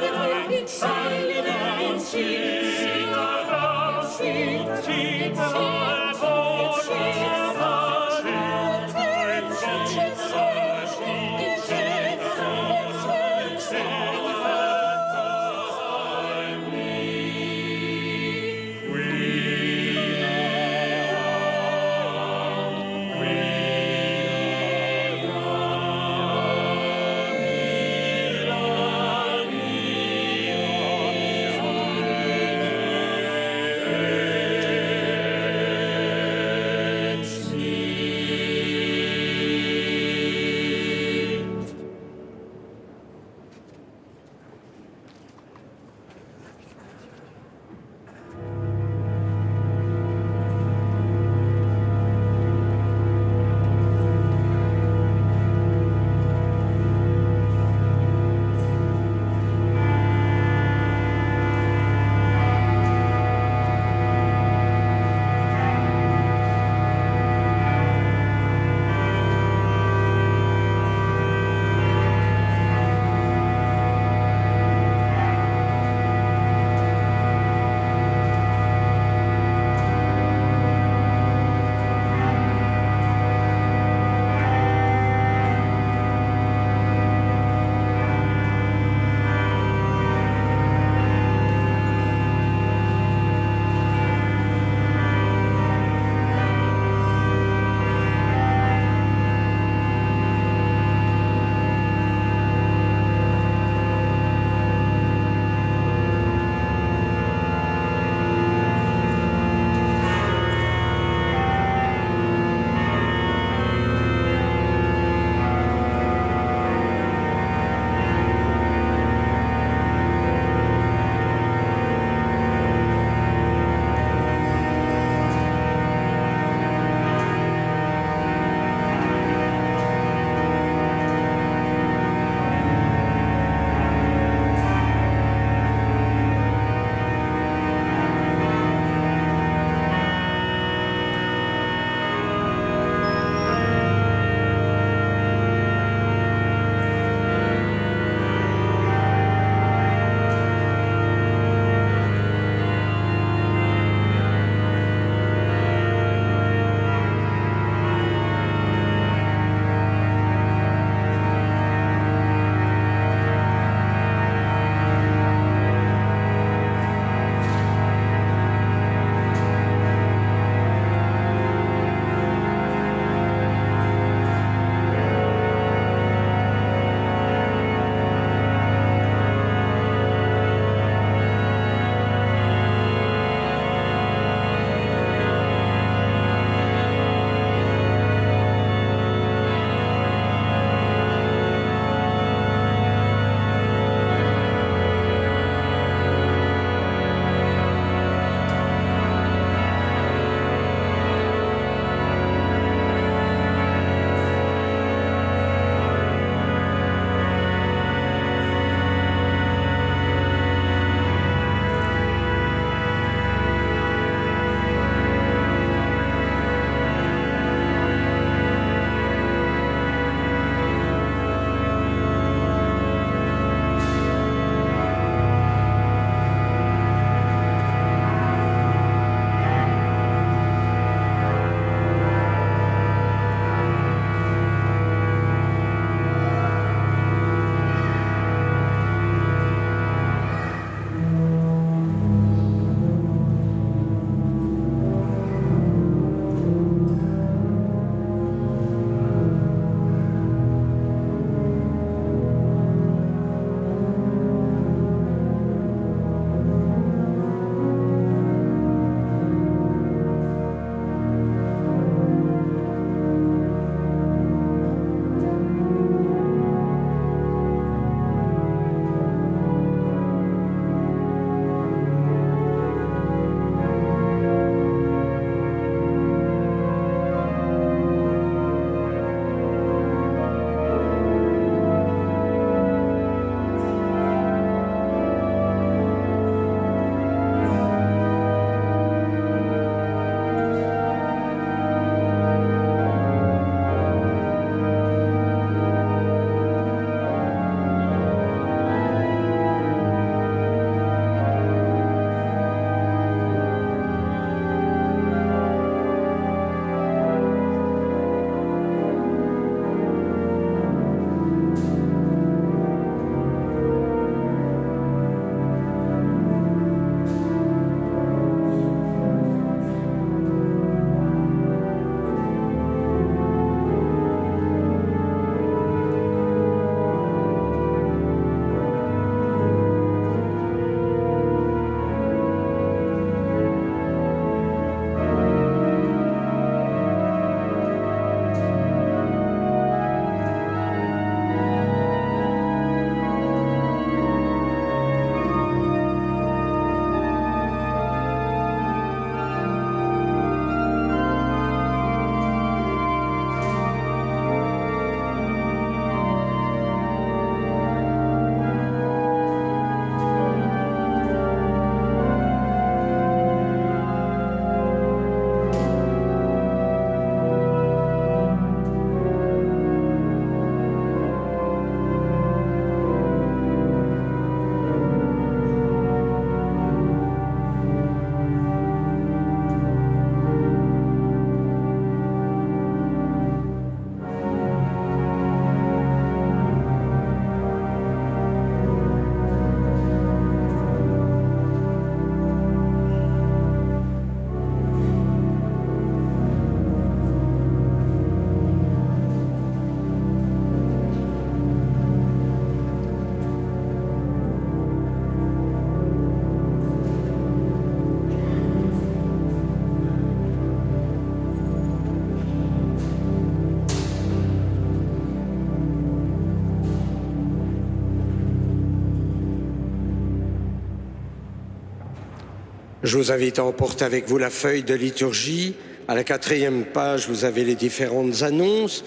Je vous invite à emporter avec vous la feuille de liturgie. À la 4e page, vous avez les différentes annonces.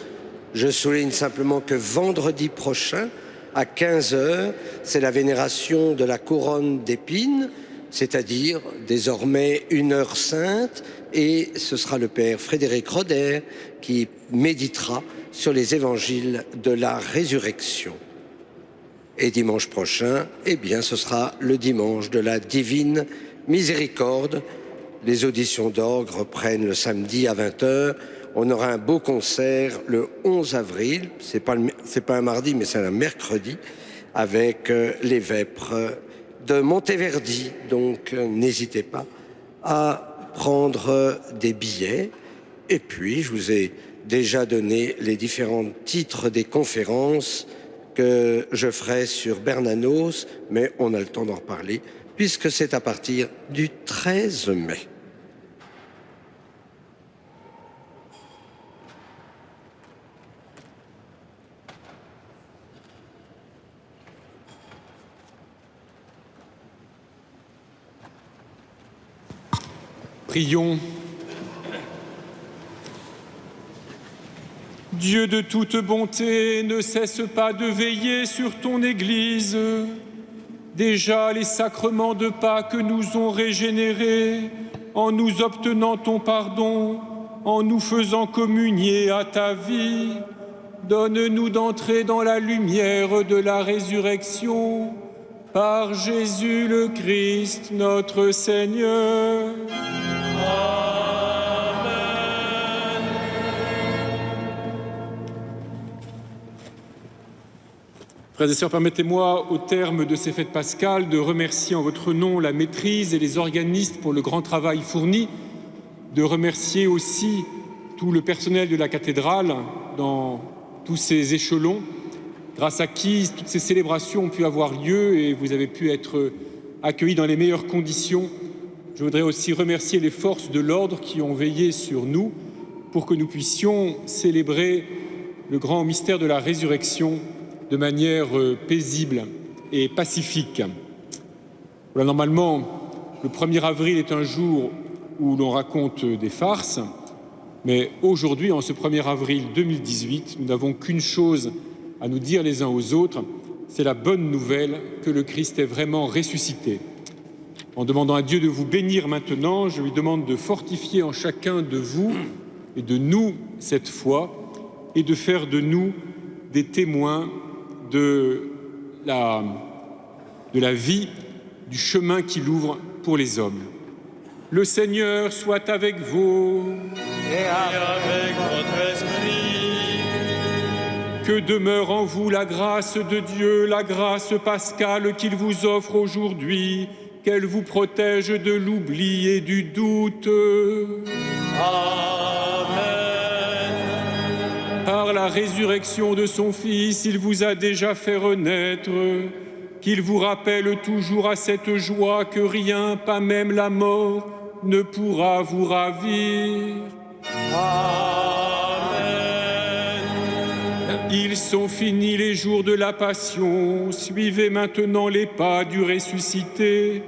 Je souligne simplement que vendredi prochain, à 15h, c'est la vénération de la couronne d'épines, c'est-à-dire désormais une heure sainte, et ce sera le père Frédéric Roder qui méditera sur les évangiles de la résurrection. Et dimanche prochain, eh bien, ce sera le dimanche de la divine miséricorde. Les auditions d'orgue reprennent le samedi à 20h. On aura un beau concert le 11 avril, c'est pas un mardi, mais c'est un mercredi, avec les Vêpres de Monteverdi. Donc n'hésitez pas à prendre des billets. Et puis, je vous ai déjà donné les différents titres des conférences que je ferai sur Bernanos, mais on a le temps d'en reparler, puisque c'est à partir du 13 mai. Prions. Dieu de toute bonté, ne cesse pas de veiller sur ton Église. Déjà les sacrements de Pâques nous ont régénérés en nous obtenant ton pardon, en nous faisant communier à ta vie. Donne-nous d'entrer dans la lumière de la résurrection par Jésus le Christ, notre Seigneur. Frères et sœurs, permettez-moi, au terme de ces fêtes pascales, de remercier en votre nom la maîtrise et les organistes pour le grand travail fourni, de remercier aussi tout le personnel de la cathédrale dans tous ces échelons, grâce à qui toutes ces célébrations ont pu avoir lieu et vous avez pu être accueillis dans les meilleures conditions. Je voudrais aussi remercier les forces de l'ordre qui ont veillé sur nous pour que nous puissions célébrer le grand mystère de la résurrection de manière paisible et pacifique. Voilà, normalement, le 1er avril est un jour où l'on raconte des farces, mais aujourd'hui, en ce 1er avril 2018, nous n'avons qu'une chose à nous dire les uns aux autres, c'est la bonne nouvelle que le Christ est vraiment ressuscité. En demandant à Dieu de vous bénir maintenant, je lui demande de fortifier en chacun de vous et de nous cette foi et de faire de nous des témoins de la vie, du chemin qu'il ouvre pour les hommes. Le Seigneur soit avec vous. Et avec votre esprit. Que demeure en vous la grâce de Dieu, la grâce pascale qu'il vous offre aujourd'hui, qu'elle vous protège de l'oubli et du doute. Par la résurrection de son Fils, il vous a déjà fait renaître, qu'il vous rappelle toujours à cette joie que rien, pas même la mort, ne pourra vous ravir. Ils sont finis les jours de la passion, suivez maintenant les pas du ressuscité,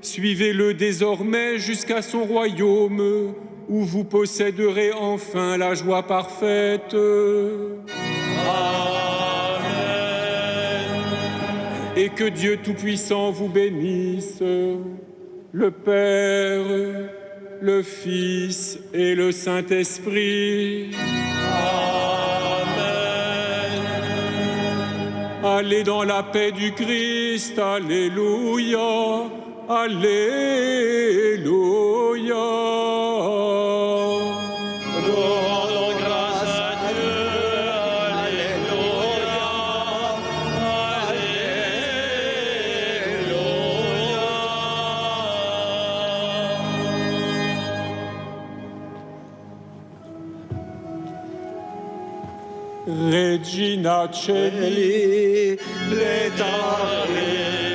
suivez-le désormais jusqu'à son royaume, où vous posséderez enfin la joie parfaite. Amen. Et que Dieu Tout-Puissant vous bénisse, le Père, le Fils et le Saint-Esprit. Amen. Allez dans la paix du Christ, alléluia, alléluia. Nous rendons grâce à Dieu. Alléluia. Regina Celi, Letare.